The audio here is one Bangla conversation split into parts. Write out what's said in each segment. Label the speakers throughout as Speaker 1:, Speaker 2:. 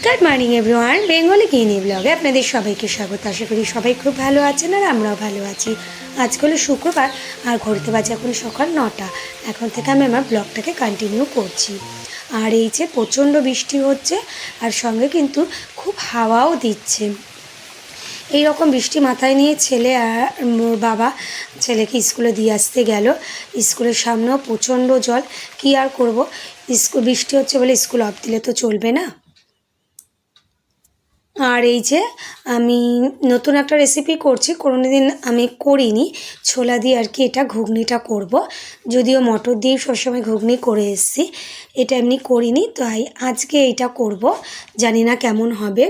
Speaker 1: গুড মর্নিং এভরিওয়ান, বেঙ্গলি গৃহিণী ব্লগে আপনাদের সবাইকে স্বাগত। আশা করি সবাই খুব ভালো আছেন আর আমরাও ভালো আছি। আজ হলো শুক্রবার আর ঘড়িতে বাজে এখন সকাল 9টা। এখন থেকে আমি আমার ব্লগটাকে কন্টিনিউ করছি। আর এই যে প্রচণ্ড বৃষ্টি হচ্ছে আর সঙ্গে কিন্তু খুব হাওয়াও দিচ্ছে। এই রকম বৃষ্টি মাথায় নিয়ে ছেলে আর মোর বাবা ছেলেকে স্কুলে দিয়ে আসতে গেল। স্কুলের সামনেও প্রচণ্ড জল, কী আর করব, বৃষ্টি হচ্ছে বলে স্কুল অফ দিলে তো চলবে না। আর এই যে আমি নতুন একটা রেসিপি করছি, কোনোদিন আমি করিনি, ছোলা দিয়ে আর কি এটা ঘুগনিটা করব। যদিও মটর দিয়ে সবসময় ঘুগনি করে এসেছি, এটা এমনি করিনি, তাই আজকে এইটা করব। জানি না কেমন হবে,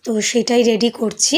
Speaker 1: তো সেটাই রেডি করছি।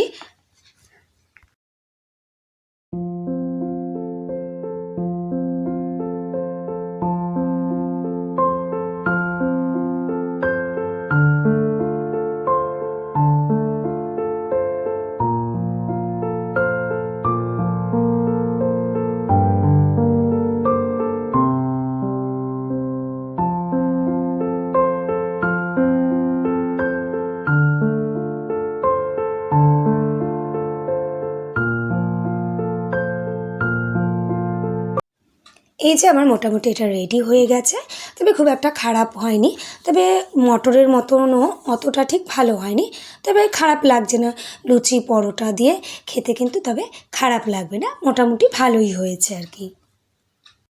Speaker 1: এই যে আমার মোটামুটি এটা রেডি হয়ে গেছে, তবে খুব একটা খারাপ হয়নি। তবে মটরের মতনও অতটা ঠিক ভালো হয়নি, তবে খারাপ লাগছে না। লুচি পরোটা দিয়ে খেতে কিন্তু তবে খারাপ লাগবে না, মোটামুটি ভালোই হয়েছে আর কি।